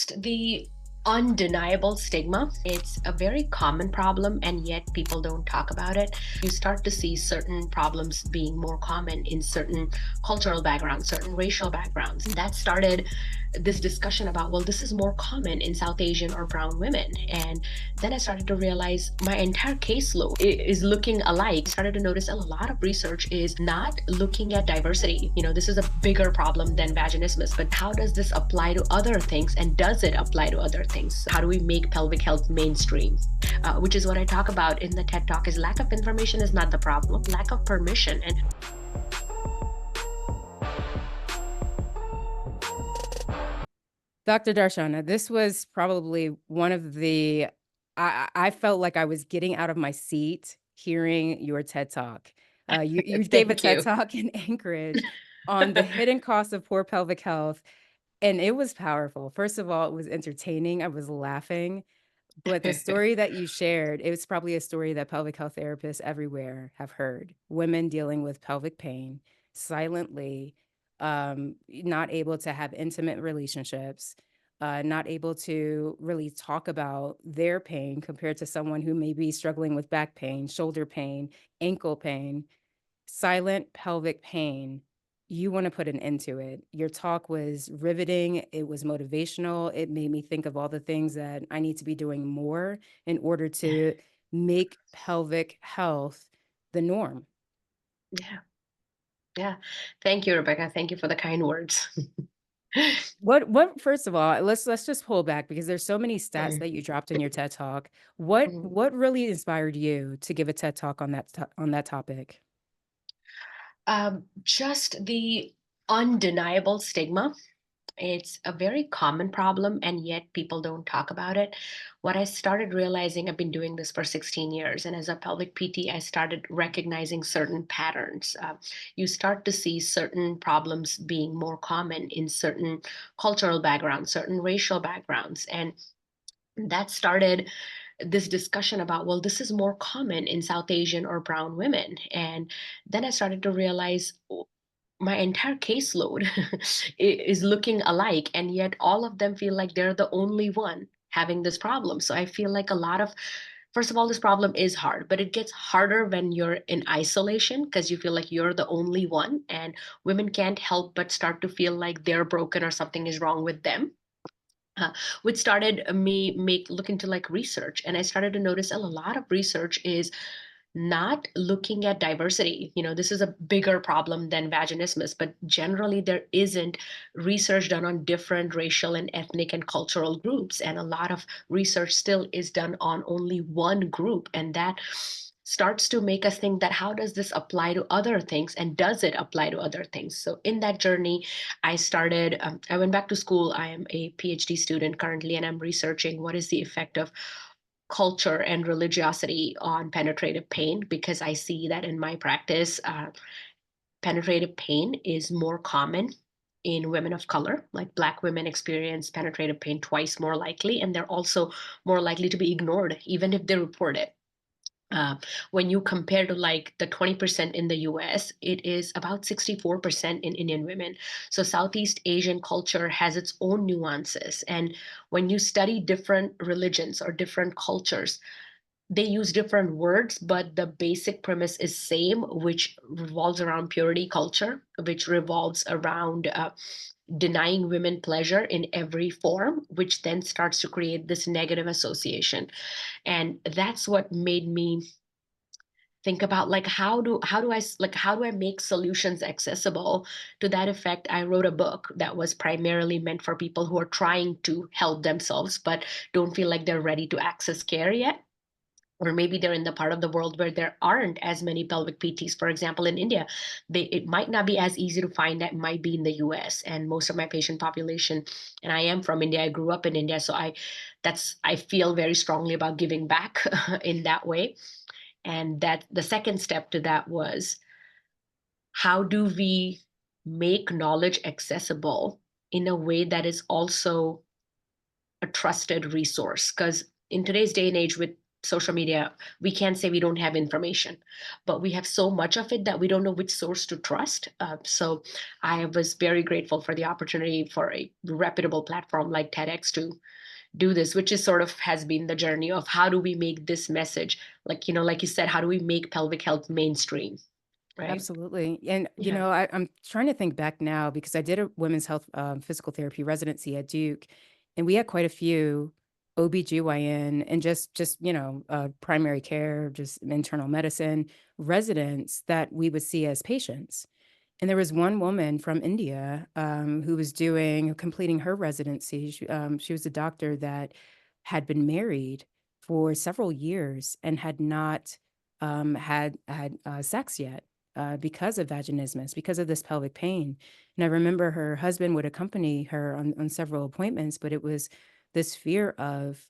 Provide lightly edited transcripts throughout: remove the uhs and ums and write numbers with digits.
just the undeniable stigma. It's a very common problem, and yet people don't talk about it. You start to see certain problems being more common in certain cultural backgrounds, certain racial backgrounds. That started this discussion about, well, this is more common in South Asian or brown women. And then I started to realize my entire caseload is looking alike. I started to notice a lot of research is not looking at diversity. This is a bigger problem than vaginismus, but how does this apply to other things? And does it apply to other things? How do we make pelvic health mainstream? Which is what I talk about in the TED Talk, is lack of information is not the problem, lack of permission. And Dr. Darshana, this was probably one of the I felt like I was getting out of my seat hearing your TED Talk. You gave a thank TED you. Talk in Anchorage on the hidden costs of poor pelvic health, and it was powerful. First of all, it was entertaining. I was laughing, but the story that you shared, it was probably a story that pelvic health therapists everywhere have heard. Women dealing with pelvic pain silently, not able to have intimate relationships, not able to really talk about their pain compared to someone who may be struggling with back pain, shoulder pain, ankle pain, silent pelvic pain. You want to put an end to it. Your talk was riveting. It was motivational. It made me think of all the things that I need to be doing more in order to make pelvic health the norm. Yeah, yeah. Thank you, Rebecca. Thank you for the kind words. What first of all, let's just pull back because there's so many stats Mm, that you dropped in your TED Talk. What mm. what really inspired you to give a TED Talk on on that topic? Just the undeniable stigma. It's a very common problem, and yet people don't talk about it. What I started realizing, I've been doing this for 16 years, and as a pelvic PT, I started recognizing certain patterns. You start to see certain problems being more common in certain cultural backgrounds, certain racial backgrounds. And that started this discussion about, well, this is more common in South Asian or brown women. And then I started to realize my entire caseload is looking alike, and yet all of them feel like they're the only one having this problem. So I feel like a lot of, first of all, this problem is hard, but it gets harder when you're in isolation because you feel like you're the only one, and women can't help but start to feel like they're broken or something is wrong with them. uh, which started me make look into like research, and I started to notice a lot of research is not looking at diversity. This is a bigger problem than vaginismus, but generally there isn't research done on different racial and ethnic and cultural groups. And a lot of research still is done on only one group. And that starts to make us think that how does this apply to other things, and does it apply to other things? So in that journey, I went back to school. I am a PhD student currently, and I'm researching what is the effect of culture and religiosity on penetrative pain, because I see that in my practice, penetrative pain is more common in women of color. Like Black women experience penetrative pain twice more likely, and they're also more likely to be ignored, even if they report it. Uh, when you compare to like the 20% in the US, it is about 64% in Indian women. So Southeast Asian culture has its own nuances. And when you study different religions or different cultures, they use different words, but the basic premise is same, which revolves around purity culture, which revolves around denying women pleasure in every form, which then starts to create this negative association. And that's what made me think about like how do I make solutions accessible. To that effect, I wrote a book that was primarily meant for people who are trying to help themselves but don't feel like they're ready to access care yet, or maybe they're in the part of the world where there aren't as many pelvic PTs. For example, in India, it might not be as easy to find that might be in the US. And most of my patient population, and I am from India, I grew up in India, so I feel very strongly about giving back in that way. And that the second step to that was, how do we make knowledge accessible in a way that is also a trusted resource? Because in today's day and age, with social media, we can't say we don't have information, but we have so much of it that we don't know which source to trust. So I was very grateful for the opportunity for a reputable platform like TEDx to do this, which is sort of has been the journey of how do we make this message, like, like you said, how do we make pelvic health mainstream, right? Absolutely. And, Yeah. I'm trying to think back now because I did a women's health physical therapy residency at Duke, and we had quite a few OBGYN and just primary care, just internal medicine residents that we would see as patients. And there was one woman from India, who was completing her residency. She was a doctor that had been married for several years and had not had sex yet, because of vaginismus, because of this pelvic pain. And I remember her husband would accompany her on several appointments, but it was this fear of,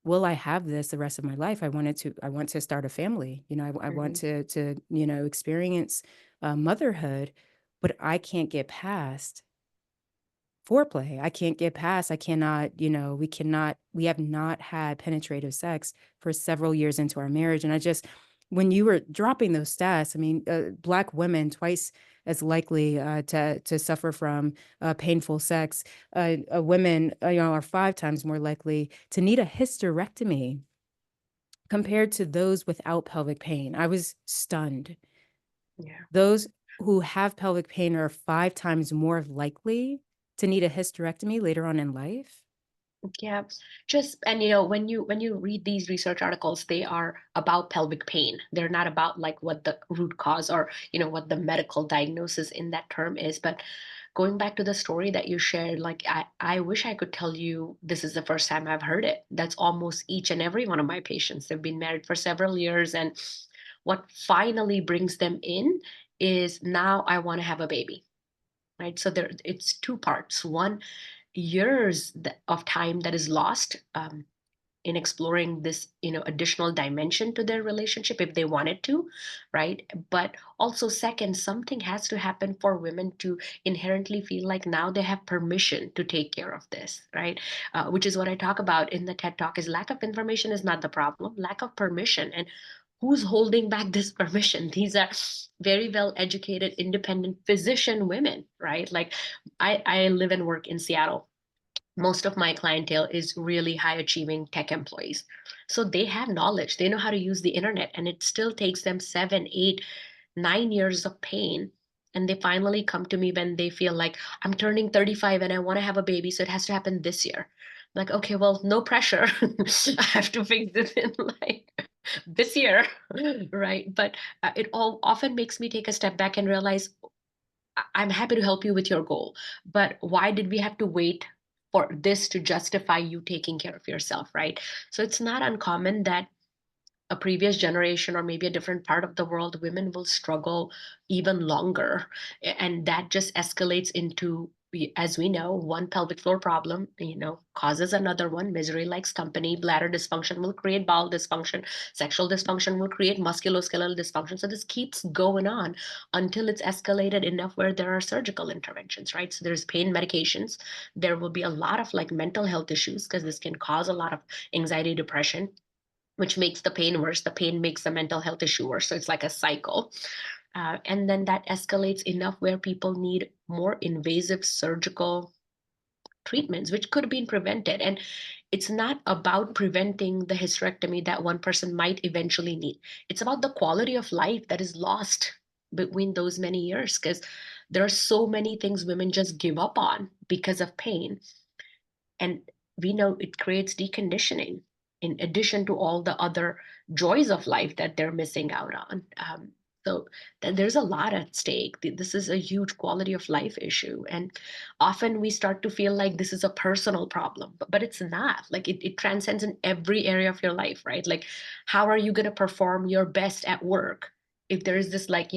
will I have this the rest of my life? I want to start a family. I want Hmm. to experience motherhood, but I can't get past foreplay. I cannot, we have not had penetrative sex for several years into our marriage. And when you were dropping those stats, I mean, Black women twice as likely to suffer from painful sex. Women, are 5 times more likely to need a hysterectomy compared to those without pelvic pain. I was stunned. Yeah. Those who have pelvic pain are 5 times more likely to need a hysterectomy later on in life? Yeah, just and when you read these research articles, they are about pelvic pain. They're not about like what the root cause or what the medical diagnosis in that term is. But going back to the story that you shared, like I wish I could tell you this is the first time I've heard it. That's almost each and every one of my patients. They've been married for several years, and what finally brings them in is now I want to have a baby. Right. So it's two parts. One, years of time that is lost in exploring this additional dimension to their relationship if they wanted to, right? But also second, something has to happen for women to inherently feel like now they have permission to take care of this, right? Which is what I talk about in the TED talk. Is lack of information is not the problem, lack of permission. And who's holding back this permission? These are very well educated independent physician women, right? Like I live and work in Seattle. Most of my clientele is really high achieving tech employees. So they have knowledge, they know how to use the internet, and it still takes them 7, 8, 9 years of pain. And they finally come to me when they feel like, I'm turning 35 and I want to have a baby, so it has to happen this year. Like, okay, well, no pressure. I have to fix this in like this year, right? But it all often makes me take a step back and realize I'm happy to help you with your goal, but why did we have to wait for this to justify you taking care of yourself, right? So it's not uncommon that a previous generation or maybe a different part of the world, women will struggle even longer. And that just escalates into, as we know, one pelvic floor problem, causes another one. Misery likes company. Bladder dysfunction will create bowel dysfunction. Sexual dysfunction will create musculoskeletal dysfunction. So this keeps going on until it's escalated enough where there are surgical interventions, right? So there's pain medications. There will be a lot of like mental health issues because this can cause a lot of anxiety, depression, which makes the pain worse. The pain makes the mental health issue worse. So it's like a cycle. And then that escalates enough where people need more invasive surgical treatments, which could have been prevented. And it's not about preventing the hysterectomy that one person might eventually need. It's about the quality of life that is lost between those many years, because there are so many things women just give up on because of pain. And we know it creates deconditioning in addition to all the other joys of life that they're missing out on. So there's a lot at stake. This is a huge quality of life issue. And often we start to feel like this is a personal problem, but it's not. Like it transcends in every area of your life, right? Like, how are you going to perform your best at work? If there is this, like,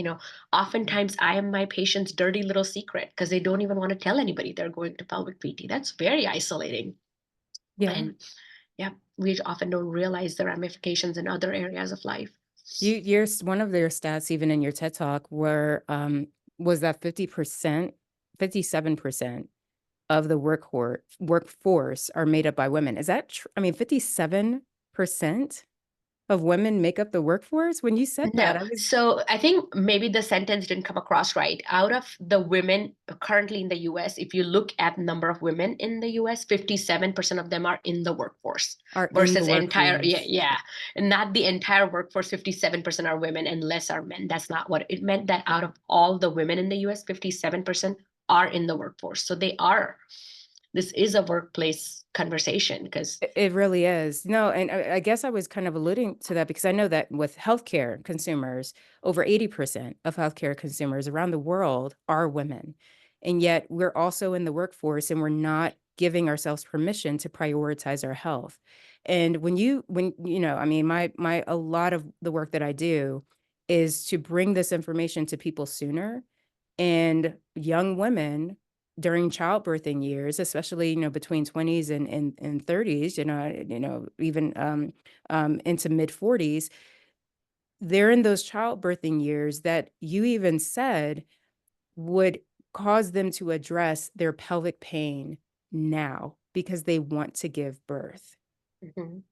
oftentimes I am my patient's dirty little secret because they don't even want to tell anybody they're going to pelvic PT. That's very isolating. Yeah. And yeah, we often don't realize the ramifications in other areas of life. One of their stats even in your TED Talk was that 50%, 57% of the workforce are made up by women. Is that I mean, 57%? of women make up the workforce? When you said that, No. I was So I think maybe the sentence didn't come across right. Out of the women currently in the US, if you look at number of women in the US, 57% of them are in the workforce are in the versus entire, yeah, workforce. yeah. And not the entire workforce, 57% are women and less are men. That's not what it meant, that out of all the women in the US, 57% are in the workforce. So they are. This is a workplace conversation because It really is. No, and I guess I was kind of alluding to that because I know that with healthcare consumers, over 80% of healthcare consumers around the world are women. And yet we're also in the workforce and we're not giving ourselves permission to prioritize our health. And when you know, I mean, my a lot of the work that I do is to bring this information to people sooner, and young women during childbirthing years, especially, between 20s and 30s, even, into mid-40s, they're in those childbirthing years that you even said would cause them to address their pelvic pain now because they want to give birth. Mhm.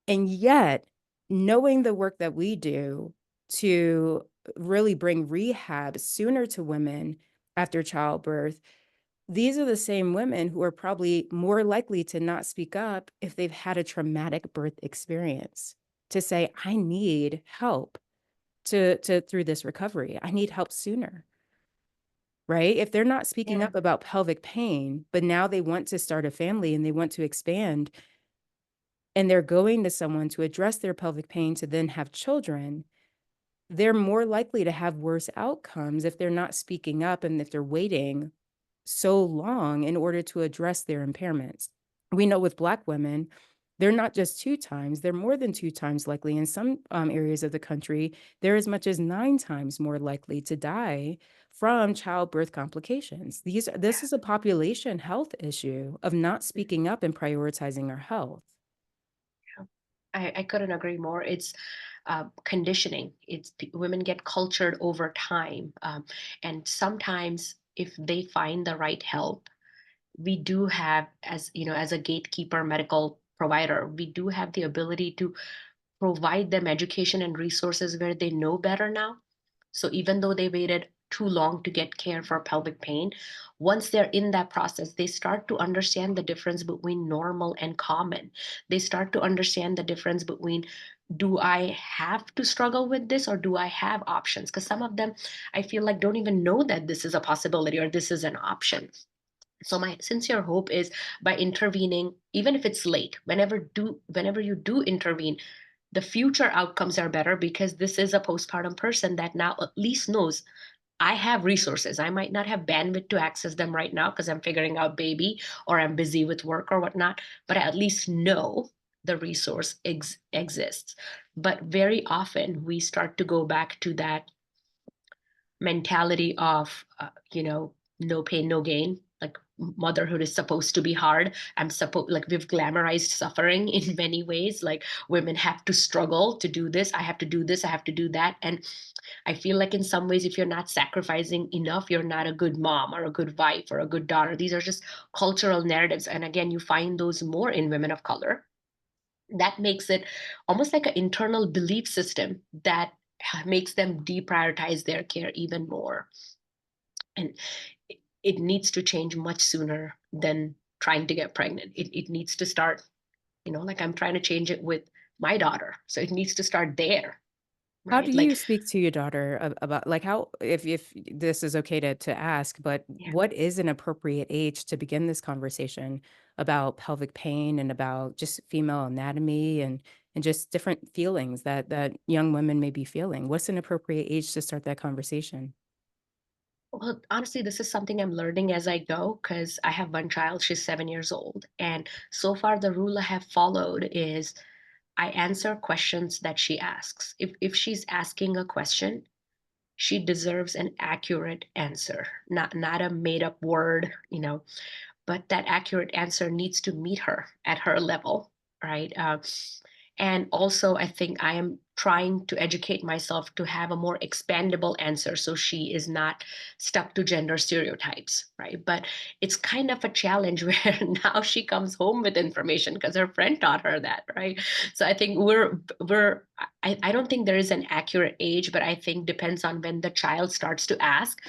And yet, knowing the work that we do to really bring rehab sooner to women after childbirth, these are the same women who are probably more likely to not speak up if they've had a traumatic birth experience, to say, "I need help to through this recovery. I need help sooner." Right? If they're not speaking Yeah. up about pelvic pain, but now they want to start a family and they want to expand, and they're going to someone to address their pelvic pain to then have children, they're more likely to have worse outcomes if they're not speaking up and if they're waiting so long in order to address their impairments. We know with Black women, they're not just 2 times, they're more than 2 times likely. In some, areas of the country, they're as much as 9 times more likely to die from childbirth complications. This is a population health issue of not speaking up and prioritizing our health. I couldn't agree more. It's conditioning. Women get cultured over time, and sometimes if they find the right help, we do have, as you know, as a gatekeeper medical provider, we do have the ability to provide them education and resources where they know better now. So even though they waited too long to get care for pelvic pain, once they're in that process, they start to understand the difference between normal and common. They start to understand the difference between, do I have to struggle with this or do I have options? Because some of them I feel like don't even know that this is a possibility or this is an option. So my sincere hope is, by intervening, even if it's late, whenever you do intervene, the future outcomes are better because this is a postpartum person that now at least knows I have resources. I might not have bandwidth to access them right now because I'm figuring out baby or I'm busy with work or whatnot, but I at least know the resource exists. But very often we start to go back to that mentality of, no pain, no gain. Like motherhood is supposed to be hard. I'm supposed, like, we've glamorized suffering in many ways. Like women have to struggle to do this. I have to do this. I have to do that. And I feel like in some ways, if you're not sacrificing enough, you're not a good mom or a good wife or a good daughter. These are just cultural narratives. And again, you find those more in women of color. That makes it almost like an internal belief system that makes them deprioritize their care even more. And it needs to change much sooner than trying to get pregnant. It needs to start, like I'm trying to change it with my daughter. So it needs to start there, How do right? you Like, speak to your daughter about, like, how, if this is okay to ask, but yeah. what is an appropriate age to begin this conversation about pelvic pain and about just female anatomy and just different feelings that young women may be feeling? What's an appropriate age to start that conversation? Well, honestly, this is something I'm learning as I go because I have one child, she's 7 years old. And so far, the rule I have followed is I answer questions that she asks. If she's asking a question, she deserves an accurate answer, not a made up word, but that accurate answer needs to meet her at her level, right? And also, I think I am trying to educate myself to have a more expandable answer so she is not stuck to gender stereotypes, right? But it's kind of a challenge where now she comes home with information because her friend taught her that, right? So I think I don't think there is an accurate age, but I think depends on when the child starts to ask.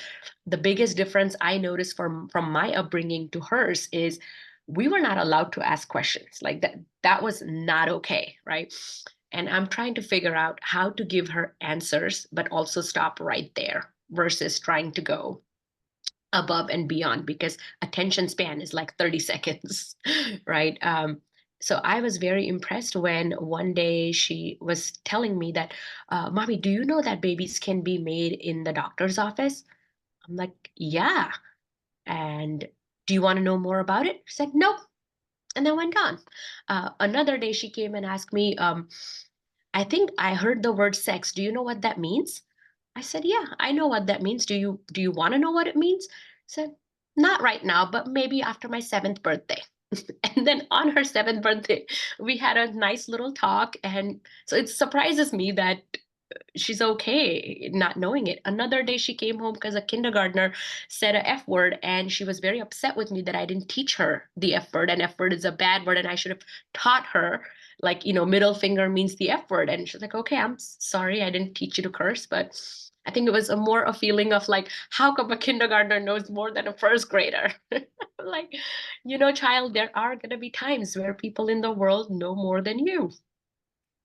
The biggest difference I noticed from my upbringing to hers is we were not allowed to ask questions like that was not okay, right? And I'm trying to figure out how to give her answers but also stop right there versus trying to go above and beyond because attention span is like 30 seconds right? So I was very impressed when one day she was telling me that, mommy, do you know that babies can be made in the doctor's office? I'm like, yeah. And do you want to know more about it? She said, nope. And then went on. Another day she came and asked me, I think I heard the word sex. Do you know what that means? I said, yeah, I know what that means. Do you want to know what it means? Said, not right now, but maybe after my seventh birthday. And then on her seventh birthday, we had a nice little talk. And so it surprises me that she's okay not knowing it. Another day she came home because a kindergartner said a F word and she was very upset with me that I didn't teach her the F word, and F word is a bad word and I should have taught her, like, middle finger means the F word. And she's like, okay, I'm sorry I didn't teach you to curse, but I think it was a feeling of like, how come a kindergartner knows more than a first grader? Like, child, there are going to be times where people in the world know more than you.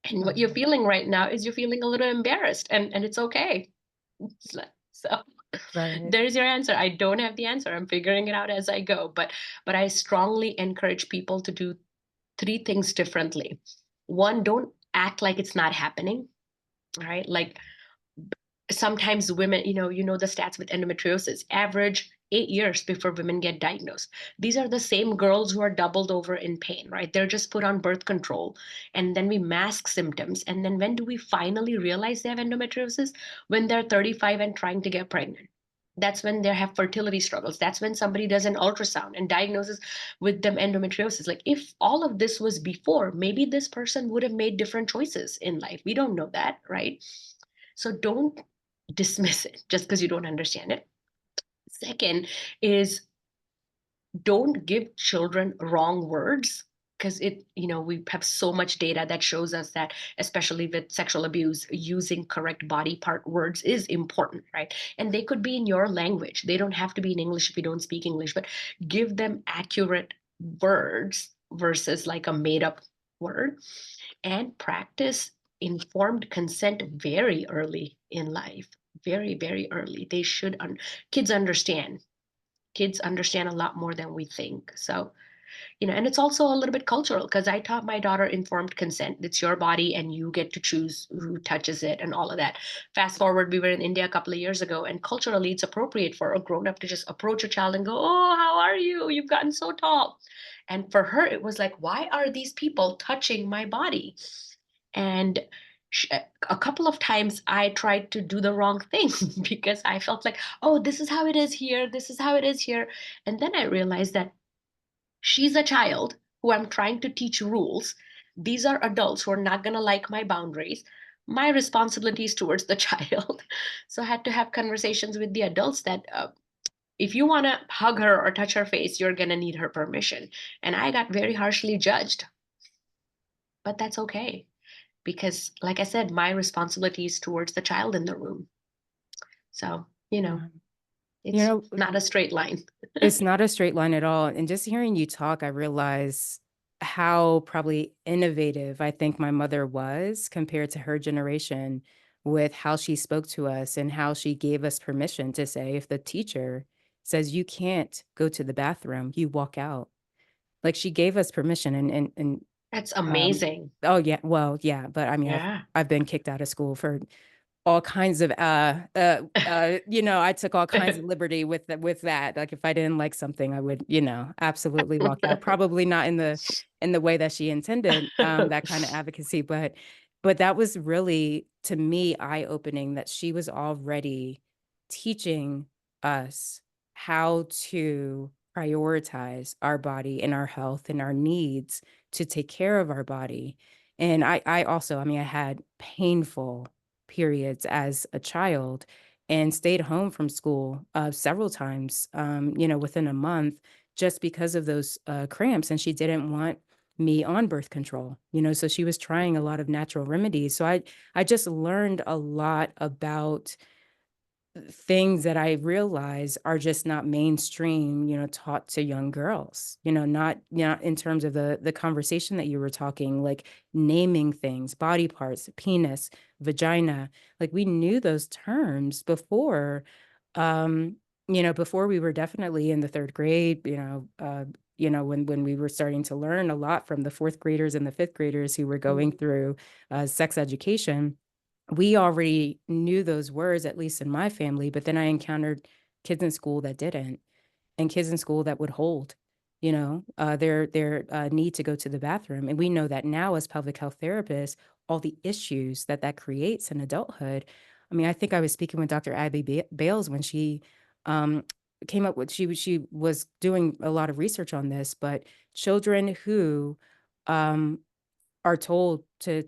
And what you're Right. feeling right now is you're feeling a little embarrassed, and it's okay. So Right. there's your answer. I don't have the answer. I'm figuring it out as I go. But I strongly encourage people to do three things differently. One, don't act like it's not happening. Right? Like sometimes women, you know the stats with endometriosis, average 8 years before women get diagnosed. These are the same girls who are doubled over in pain, right? They're just put on birth control, and then we mask symptoms. And then when do we finally realize they have endometriosis? When they're 35 and trying to get pregnant. That's when they have fertility struggles. That's when somebody does an ultrasound and diagnoses with them endometriosis. Like, if all of this was before, maybe this person would have made different choices in life. We don't know that, right? So don't dismiss it just because you don't understand it. Second is, don't give children wrong words, because we have so much data that shows us that, especially with sexual abuse, using correct body part words is important, right? And they could be in your language. They don't have to be in English if you don't speak English, but give them accurate words versus like a made up word. And practice informed consent very early in life. Very, very early. Kids understand. Kids understand a lot more than we think. So, and it's also a little bit cultural because I taught my daughter informed consent. It's your body and you get to choose who touches it and all of that. Fast forward, we were in India a couple of years ago, and culturally, it's appropriate for a grown up to just approach a child and go, oh, how are you? You've gotten so tall. And for her, it was like, why are these people touching my body? And a couple of times I tried to do the wrong thing because I felt like, oh, this is how it is here. This is how it is here. And then I realized that she's a child who I'm trying to teach rules. These are adults who are not going to like my boundaries. My responsibility is towards the child. So I had to have conversations with the adults that, if you want to hug her or touch her face, you're going to need her permission. And I got very harshly judged, but that's okay because, like I said, my responsibility is towards the child in the room. So, Um, you it's know, not a straight line. it's not a straight line at all. And just hearing you talk, I realize how probably innovative I think my mother was compared to her generation with how she spoke to us and how she gave us permission to say, if the teacher says you can't go to the bathroom, you walk out. Like she gave us permission That's um amazing. oh yeah, well, yeah, but I mean Yeah. I've been kicked out of school for all kinds of, I took all kinds of liberty with that. Like, if I didn't like something, I would, absolutely walk out. Probably not in the way that she intended, that kind of advocacy, but that was really, to me, eye-opening that she was already teaching us how to prioritize our body and our health and our needs to take care of our body. And I also, I mean, I had painful periods as a child and stayed home from school, several times, within a month just because of those, cramps, and she didn't want me on birth control, so she was trying a lot of natural remedies. So I just learned a lot about things that I realize are just not mainstream, taught to young girls, not in terms of the conversation that you were talking, like naming things, body parts, penis, vagina. Like we knew those terms before, before we were definitely in the third grade, when we were starting to learn a lot from the fourth graders and the fifth graders who were going Mhm. through sex education. We already knew those words, at least in my family, but then I encountered kids in school that didn't, and kids in school that would hold, their need to go to the bathroom, and we know that now as public health therapists, all the issues that that creates in adulthood. I mean, I think I was speaking with Dr. Abby Bales when she, um, came up with she was doing a lot of research on this, but children who, um are told to,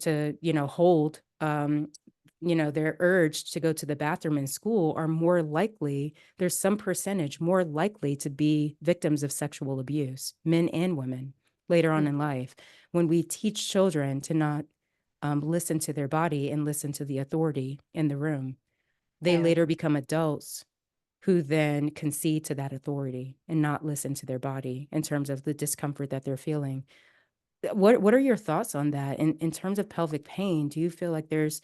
hold, their urge to go to the bathroom in school are more likely there's some percentage more likely to be victims of sexual abuse, men and women, later on in Mhm. life. When we teach children to not, listen to their body and listen to the authority in the room, they Yeah. later become adults who then concede to that authority and not listen to their body in terms of the discomfort that they're feeling. What are your thoughts on that? In terms of pelvic pain, do you feel like there's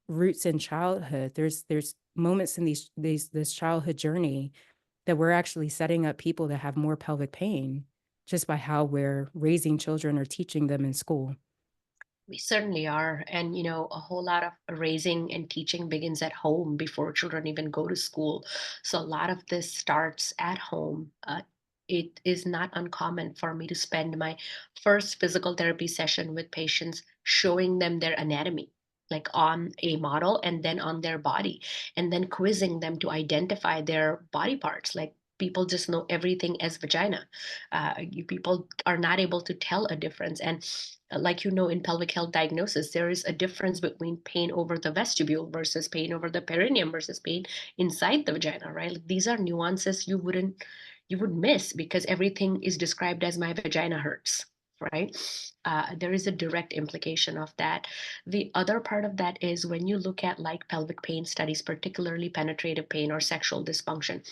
roots in childhood? There's moments in this childhood journey that we're actually setting up people that have more pelvic pain just by how we're raising children or teaching them in school. We certainly are. And, a whole lot of raising and teaching begins at home before children even go to school. So, a lot of this starts at home. It is not uncommon for me to spend my first physical therapy session with patients showing them their anatomy, like on a model and then on their body, and then quizzing them to identify their body parts. Like, people just know everything as vagina. People are not able to tell a difference. And like in pelvic health diagnosis, there is a difference between pain over the vestibule versus pain over the perineum versus pain inside the vagina, right? Like, these are nuances you would miss because everything is described as my vagina hurts, right? There is a direct implication of that. The other part of that is when you look at like pelvic pain studies, particularly penetrative pain or sexual dysfunction,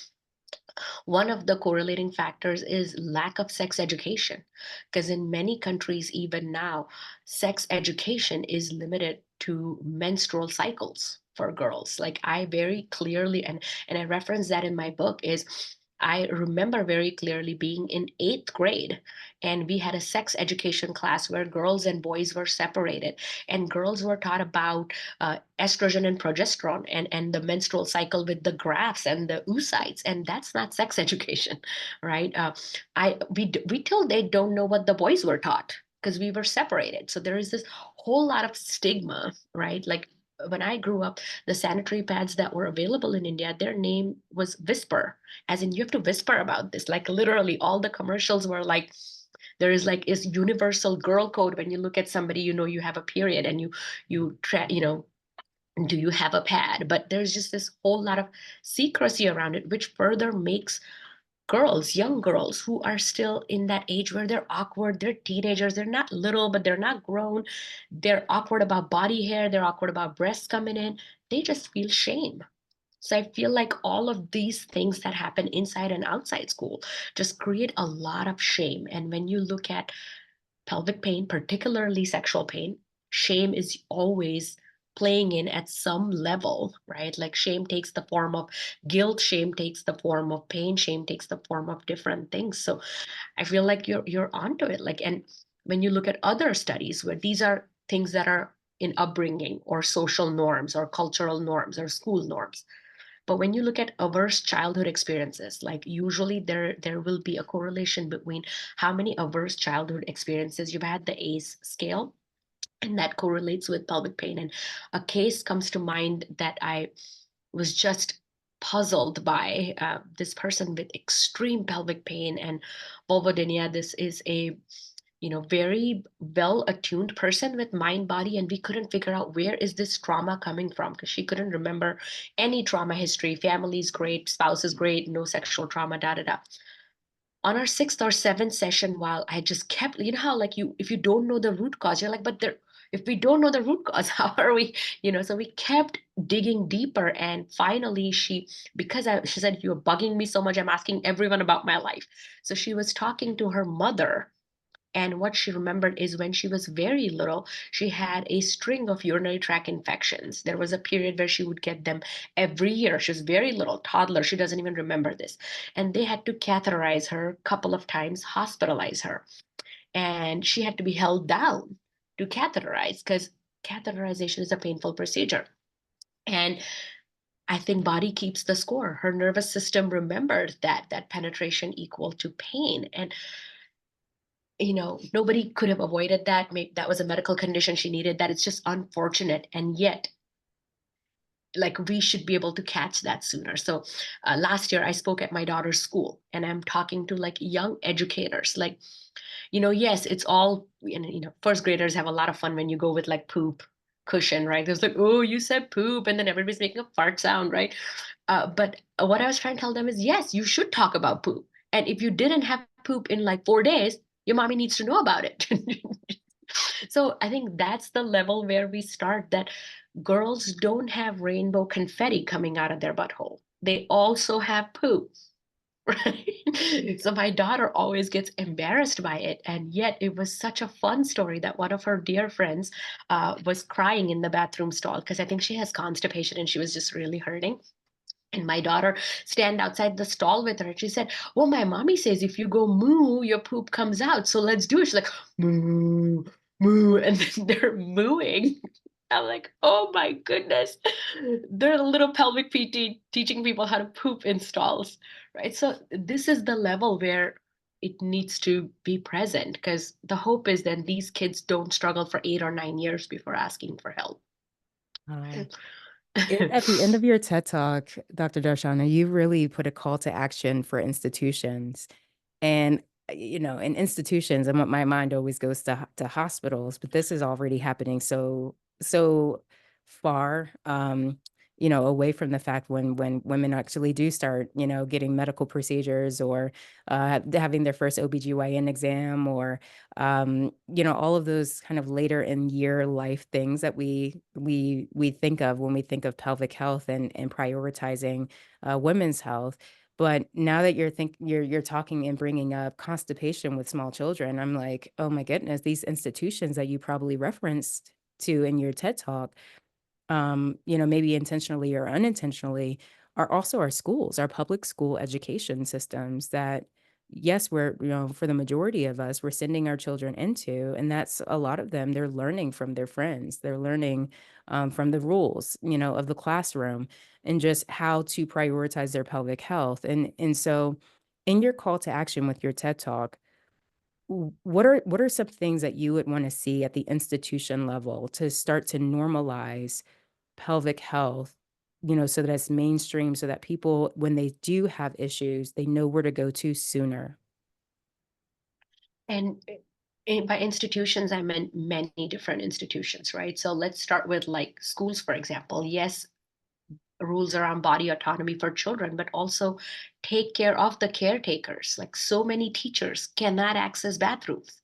one of the correlating factors is lack of sex education. Because in many countries, even now, sex education is limited to menstrual cycles for girls. Like, I very clearly, and I reference that in my book, is I remember very clearly being in eighth grade, and we had a sex education class where girls and boys were separated, and girls were taught about estrogen and progesterone and the menstrual cycle with the graphs and the oocytes, and that's not sex education, right? We till they don't know what the boys were taught because we were separated. So there is this whole lot of stigma, right? Like, when I grew up, the sanitary pads that were available in India, their name was Whisper, as in you have to whisper about this. Like, literally, all the commercials were like, there is like is universal girl code. When you look at somebody, you have a period, and do you have a pad? But there's just this whole lot of secrecy around it, which further makes girls, young girls who are still in that age where they're awkward, they're teenagers, they're not little, but they're not grown. They're awkward about body hair, they're awkward about breasts coming in. They just feel shame. So I feel like all of these things that happen inside and outside school just create a lot of shame. And when you look at pelvic pain, particularly sexual pain, shame is always playing in at some level, right? Like, shame takes the form of guilt, shame takes the form of pain, shame takes the form of different things. So I feel like you're onto it. Like, and when you look at other studies where these are things that are in upbringing or social norms or cultural norms or school norms, but when you look at averse childhood experiences, like, usually there will be a correlation between how many averse childhood experiences you've had, the ACE scale, and that correlates with pelvic pain. And a case comes to mind that I was just puzzled by. This person with extreme pelvic pain and vulvodynia. This is a very well attuned person with mind, body, and we couldn't figure out where is this trauma coming from because she couldn't remember any trauma history. Family's great, spouse is great, no sexual trauma, da da da. On our sixth or seventh session, while I just kept, how like if you don't know the root cause, you're like, but there, if we don't know the root cause, how are we, so we kept digging deeper. And finally, she said, you're bugging me so much, I'm asking everyone about my life. So she was talking to her mother, and what she remembered is when she was very little, she had a string of urinary tract infections. There was a period where she would get them every year. She was very little, toddler. She doesn't even remember this. And they had to catheterize her a couple of times, hospitalize her. And she had to be held down to catheterize because catheterization is a painful procedure. And I think body keeps the score. Her nervous system remembered that penetration equal to pain. And nobody could have avoided that. Maybe that was a medical condition she needed that. It's just unfortunate. And yet, like, we should be able to catch that sooner. So last year I spoke at my daughter's school, and I'm talking to like young educators. Like, yes, it's all, first graders have a lot of fun when you go with like poop cushion, right? There's like, oh, you said poop, and then everybody's making a fart sound, right? But what I was trying to tell them is, yes, you should talk about poop. And if you didn't have poop in like 4 days, your mommy needs to know about it. So I think that's the level where we start, that girls don't have rainbow confetti coming out of their butthole. They also have poop. Right? So my daughter always gets embarrassed by it. And yet it was such a fun story that one of her dear friends was crying in the bathroom stall because I think she has constipation and she was just really hurting. And my daughter stand outside the stall with her. And she said, well, my mommy says if you go moo, your poop comes out. So let's do it. She's like, moo, moo. And then they're mooing. I'm like, oh my goodness. They're little pelvic PT teaching people how to poop in stalls, right? So this is the level where it needs to be present, because the hope is that these kids don't struggle for 8 or 9 years before asking for help. Wow. At the end of your TED Talk, Dr. Darshana, you really put a call to action for institutions. And, in institutions, and what my mind always goes to hospitals, but this is already happening so far, away from the fact when women actually do start, getting medical procedures, or having their first OBGYN exam, or all of those kind of later in year life things that we think of when we think of pelvic health and prioritizing women's health. But now that you're talking and bringing up constipation with small children, I'm like, "Oh my goodness, these institutions that you probably referenced to in your TED Talk, maybe intentionally or unintentionally, are also our schools, our public school education systems that, yes, for the majority of us, we're sending our children into, and that's a lot of them, they're learning from their friends. They're learning from the rules, of the classroom, and just how to prioritize their pelvic health. And so in your call to action with your TED Talk, what are some things that you would want to see at the institution level to start to normalize pelvic health, so that it's mainstream, so that people, when they do have issues, they know where to go to sooner? And by institutions, I meant many different institutions, right? So let's start with like schools, for example. Yes, rules around body autonomy for children, but also take care of the caretakers. Like, so many teachers cannot access bathrooms.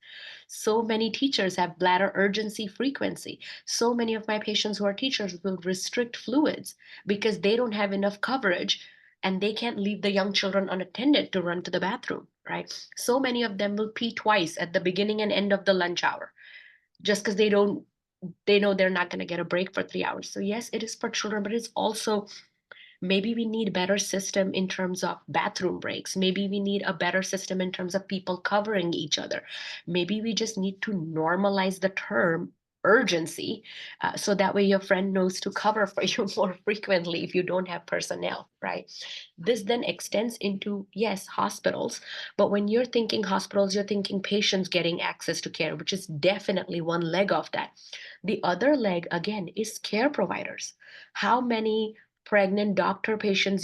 So many teachers have bladder urgency frequency. So many of my patients who are teachers will restrict fluids because they don't have enough coverage, and they can't leave the young children unattended to run to the bathroom, right? So many of them will pee twice at the beginning and end of the lunch hour just because they know they're not going to get a break for 3 hours. So yes, it is for children, but it's also, maybe we need better system in terms of bathroom breaks. Maybe we need a better system in terms of people covering each other. Maybe we just need to normalize the term urgency, so that way your friend knows to cover for you more frequently if you don't have personnel, right? This then extends into, yes, hospitals. But when you're thinking hospitals, you're thinking patients getting access to care, which is definitely one leg of that. The other leg, again, is care providers. How many pregnant doctor patients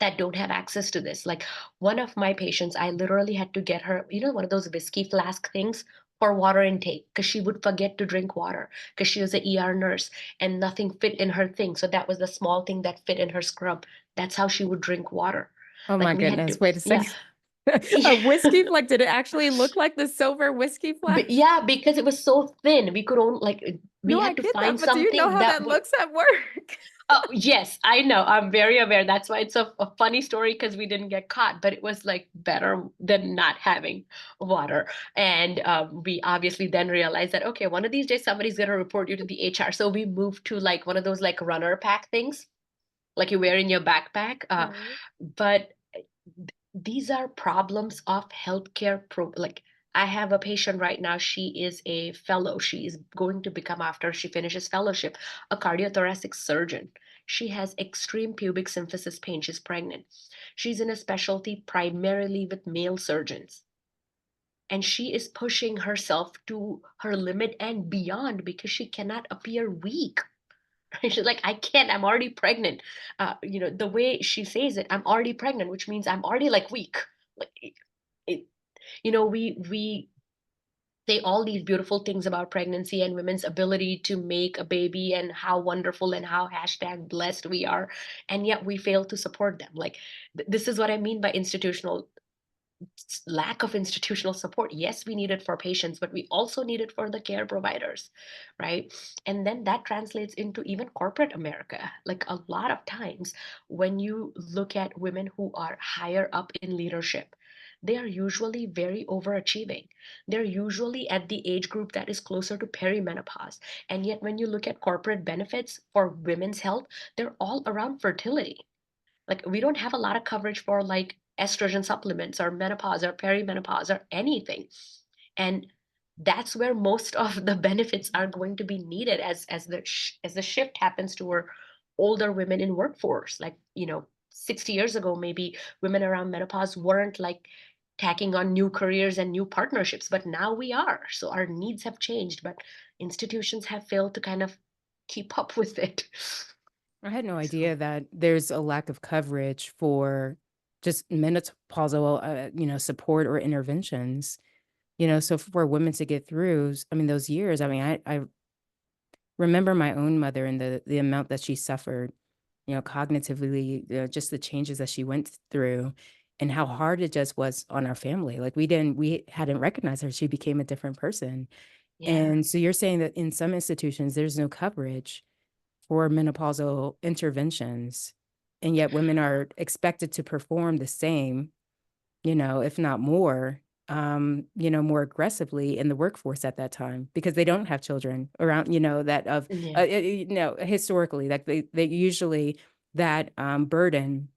that don't have access to this. Like one of my patients, I literally had to get her, one of those whiskey flask things for water intake because she would forget to drink water because she was an ER nurse and nothing fit in her thing. So that was the small thing that fit in her scrub. That's how she would drink water. Oh Like my we had to, goodness. Wait a yeah. second. A whiskey flask? Did it actually look like the silver whiskey flask? But yeah, because it was so thin, we could only like we No, I had to get that, find but do you know something how that that would. looks at work? Oh, yes, I know. I'm very aware. That's why it's a funny story because we didn't get caught, but it was like better than not having water. And we obviously then realized that, okay, one of these days somebody's going to report you to the HR. So we moved to like one of those like runner pack things, like you wear in your backpack. Right. But these are problems of healthcare like I have a patient right now. She is a fellow. She is going to become, after she finishes fellowship, a cardiothoracic surgeon. She has extreme pubic symphysis pain. She's pregnant. She's in a specialty primarily with male surgeons, and she is pushing herself to her limit and beyond because she cannot appear weak. She's like, I can't, I'm already pregnant. The way she says it, I'm already pregnant, which means I'm already like weak. Like it, we say all these beautiful things about pregnancy and women's ability to make a baby and how wonderful and how hashtag blessed we are, and yet we fail to support them. Like this is what I mean by institutional lack of institutional support. Yes, we need it for patients, but we also need it for the care providers, right? And then that translates into even corporate America. Like a lot of times when you look at women who are higher up in leadership, they are usually very overachieving. They're usually at the age group that is closer to perimenopause. And yet, when you look at corporate benefits for women's health, they're all around fertility. Like we don't have a lot of coverage for like estrogen supplements or menopause or perimenopause or anything. And that's where most of the benefits are going to be needed as the shift happens toward older women in workforce. Like, 60 years ago, maybe women around menopause weren't like tacking on new careers and new partnerships, but now we are. So our needs have changed, but institutions have failed to kind of keep up with it. I had no So idea that there's a lack of coverage for just menopausal, support or interventions. So for women to get through, I mean, those years, I mean, I remember my own mother and the amount that she suffered, cognitively, just the changes that she went through and how hard it just was on our family. Like we hadn't recognized her. She became a different person. yeah. And so you're saying that in some institutions, there's no coverage for menopausal interventions, and yet women are expected to perform the same, if not more, more aggressively in the workforce at that time because they don't have children around, that of, Yeah. historically, like they usually that burden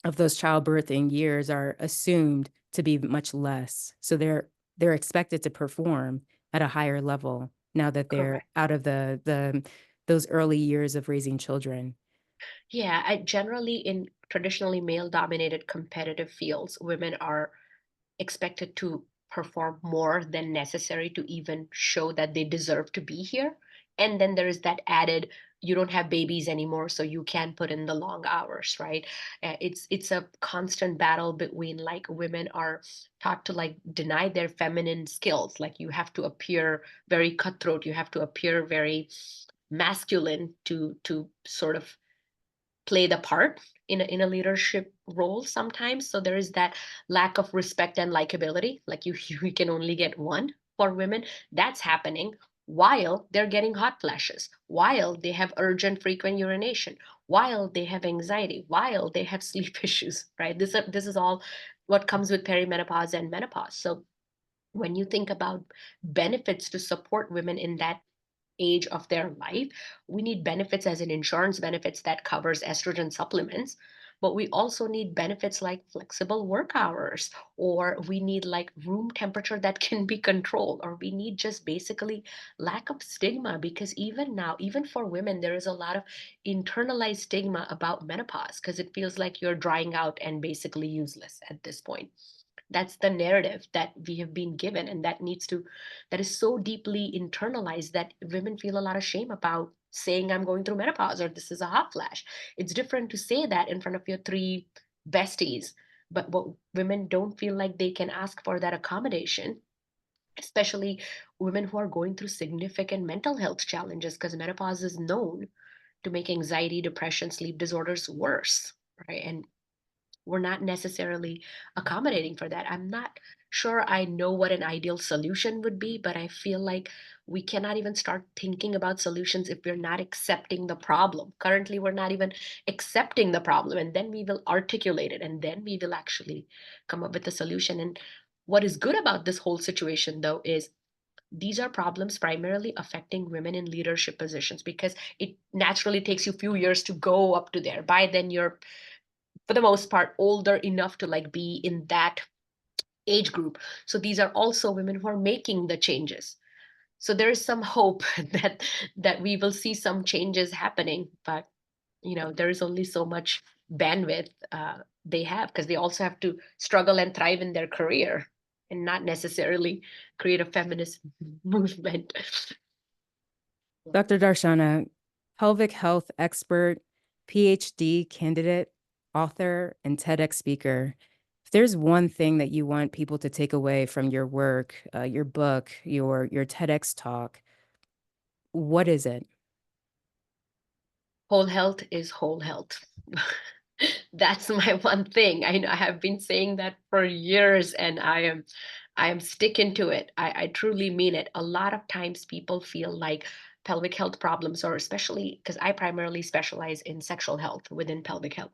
of those childbirthing years are assumed to be much less. So they're expected to perform at a higher level now that they're Correct. out of the those early years of raising children. Yeah, I generally in traditionally male dominated competitive fields, women are expected to perform more than necessary to even show that they deserve to be here. And then there is that added, you don't have babies anymore, so you can put in the long hours, right? It's a constant battle between like women are taught to like deny their feminine skills. Like you have to appear very cutthroat, you have to appear very masculine to sort of play the part in a leadership role sometimes. So there is that lack of respect and likability. Like you can only get one for women. That's happening while they're getting hot flashes, while they have urgent frequent urination, while they have anxiety, while they have sleep issues, right? This is all what comes with perimenopause and menopause. So when you think about benefits to support women in that age of their life, we need benefits as in insurance benefits that covers estrogen supplements, but we also need benefits like flexible work hours, or we need like room temperature that can be controlled, or we need just basically lack of stigma, because even now, even for women, there is a lot of internalized stigma about menopause because it feels like you're drying out and basically useless at this point. That's the narrative that we have been given, and that is so deeply internalized that women feel a lot of shame about saying I'm going through menopause or this is a hot flash. It's different to say that in front of your three besties. But what women don't feel like they can ask for that accommodation, especially women who are going through significant mental health challenges, because menopause is known to make anxiety, depression, sleep disorders worse, right? And we're not necessarily accommodating for that. I'm not sure I know what an ideal solution would be, but I feel like we cannot even start thinking about solutions if we're not accepting the problem. Currently, we're not even accepting the problem, and then we will articulate it, and then we will actually come up with a solution. And what is good about this whole situation, though, is these are problems primarily affecting women in leadership positions because it naturally takes you a few years to go up to there. By then, you're for the most part older enough to like be in that age group. So these are also women who are making the changes. So there is some hope that we will see some changes happening, but there is only so much bandwidth they have, because they also have to struggle and thrive in their career and not necessarily create a feminist movement. Dr. Darshana, pelvic health expert, PhD candidate, author, and TEDx speaker. If there's one thing that you want people to take away from your work, your book, your TEDx talk, what is it? Whole health is whole health. That's my one thing. I know I have been saying that for years, and I am sticking to it. I truly mean it. A lot of times people feel like pelvic health problems, or especially because I primarily specialize in sexual health within pelvic health.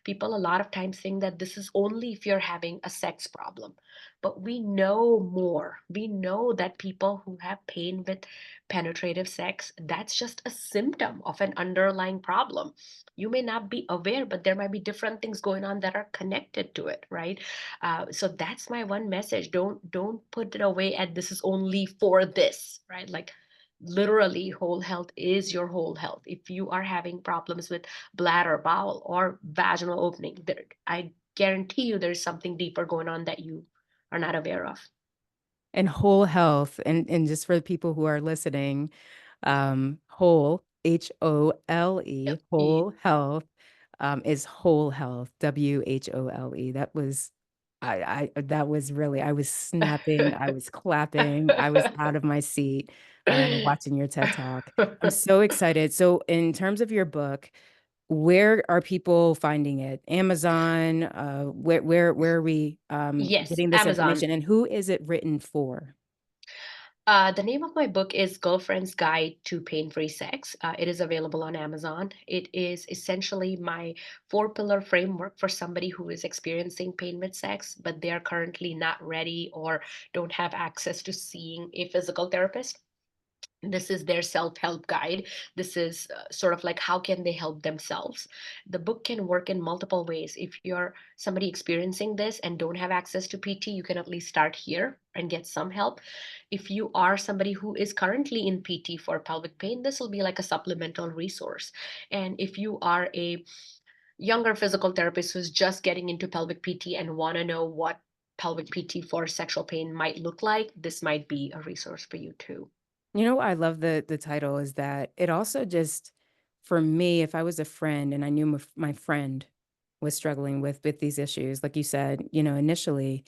People a lot of times think that this is only if you're having a sex problem. But we know more. We know that people who have pain with penetrative sex, that's just a symptom of an underlying problem. You may not be aware, but there might be different things going on that are connected to it, right? So that's my one message. Don't put it away at this is only for this, right? Like literally whole health is your whole health. If you are having problems with bladder, bowel, or vaginal opening, there, I guarantee you there's something deeper going on that you are not aware of. And whole health, and just for the people who are listening, whole, HOLE, Yep. whole health, is whole health, WHOLE. That was really I was snapping, I was clapping, I was out of my seat, watching your TED Talk. I'm so excited. So in terms of your book, where are people finding it? Amazon? Where are we, Yes, getting this Amazon. information, and who is it written for? The name of my book is Girlfriend's Guide to Pain-Free Sex. It is available on Amazon. It is essentially my four-pillar framework for somebody who is experiencing pain with sex, but they are currently not ready or don't have access to seeing a physical therapist. This is their self-help guide. This is sort of like how can they help themselves. The book can work in multiple ways. If you're somebody experiencing this and don't have access to PT, you can at least start here and get some help. If you are somebody who is currently in PT for pelvic pain, this will be like a supplemental resource. And if you are a younger physical therapist who's just getting into pelvic PT and want to know what pelvic PT for sexual pain might look like, this might be a resource for you too. You know, I love the title is that it also just for me, if I was a friend and I knew my friend was struggling with these issues, like you said, initially,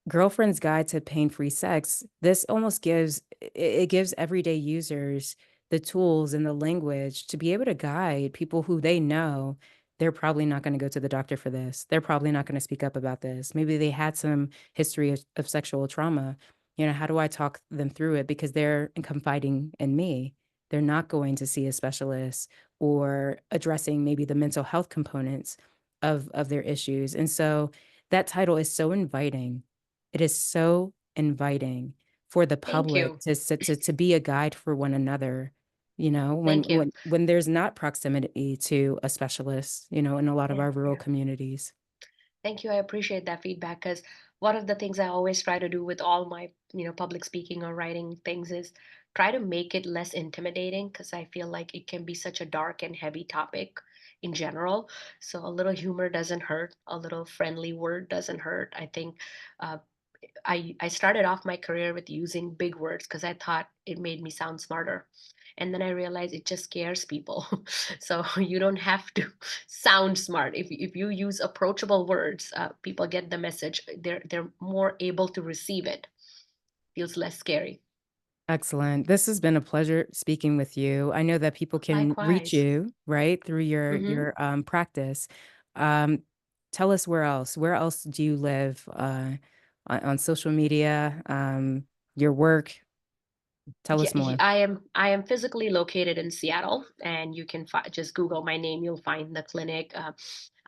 Girlfriend's Guide to Pain-Free Sex, this almost gives it gives everyday users the tools and the language to be able to guide people who they know they're probably not gonna go to the doctor for this. They're probably not gonna speak up about this. Maybe they had some history of sexual trauma. How do I talk them through it? Because they're confiding in me. They're not going to see a specialist or addressing maybe the mental health components of their issues. And so that title is so inviting. It is so inviting for the Thank public you. to be a guide for one another, when Thank you. there's not proximity to a specialist, in a lot of Yeah, our rural yeah. communities. Thank you. I appreciate that feedback, because one of the things I always try to do with all my, public speaking or writing things is try to make it less intimidating, because I feel like it can be such a dark and heavy topic in general. So a little humor doesn't hurt, a little friendly word doesn't hurt. I think uh, I started off my career with using big words because I thought it made me sound smarter. And then I realized it just scares people. So you don't have to sound smart. If you use approachable words, people get the message. They're more able to receive it. Feels less scary. Excellent. This has been a pleasure speaking with you. I know that people can reach Likewise. you, right, through Hmm. your practice. Um, Tell us where else. Where else do you live, on social media, your work? Tell Yeah, us more. I am physically located in Seattle, and you can just Google my name. You'll find the clinic.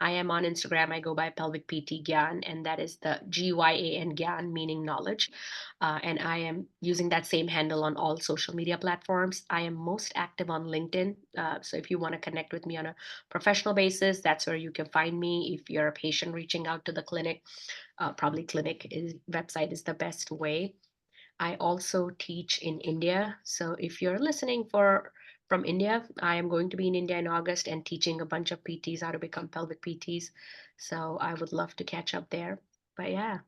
I am on Instagram. I go by Pelvic PT Gyan, and that is the GYAN Gyan, meaning knowledge. And I am using that same handle on all social media platforms. I am most active on LinkedIn. So if you want to connect with me on a professional basis, that's where you can find me. If you're a patient reaching out to the clinic, probably clinic is website is the best way. I also teach in India. So if you're listening from India, I am going to be in India in August and teaching a bunch of PTs how to become pelvic PTs. So I would love to catch up there. But yeah.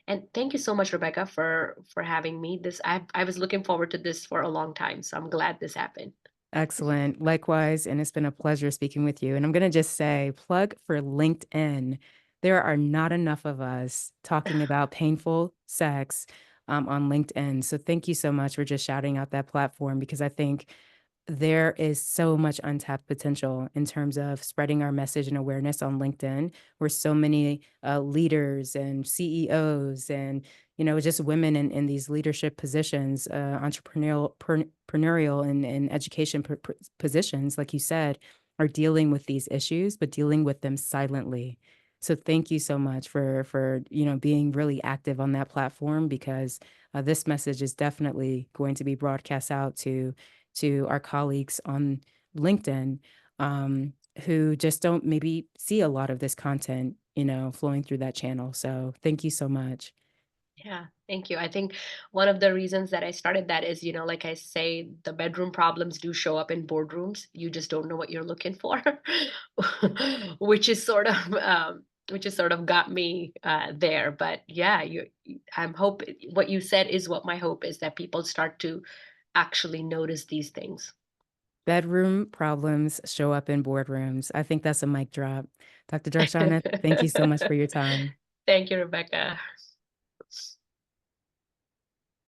And thank you so much, Rebecca, for having me. I was looking forward to this for a long time. So I'm glad this happened. Excellent. Likewise, and it's been a pleasure speaking with you. And I'm gonna just say, plug for LinkedIn. There are not enough of us talking about painful sex, on LinkedIn. So thank you so much for just shouting out that platform because I think there is so much untapped potential in terms of spreading our message and awareness on LinkedIn, where so many leaders and CEOs and just women in these leadership positions, entrepreneurial and education positions, like you said, are dealing with these issues, but dealing with them silently. So thank you so much for being really active on that platform because this message is definitely going to be broadcast out to our colleagues on LinkedIn, who just don't maybe see a lot of this content, flowing through that channel. So thank you so much. Yeah, thank you. I think one of the reasons that I started that is, like I say, the bedroom problems do show up in boardrooms. You just don't know what you're looking for, which is sort of which is sort of got me there. But yeah, I'm hope what you said is what my hope is, that people start to actually notice these things. Bedroom problems show up in boardrooms. I think that's a mic drop. Dr. Darshana, thank you so much for your time. Thank you, Rebecca.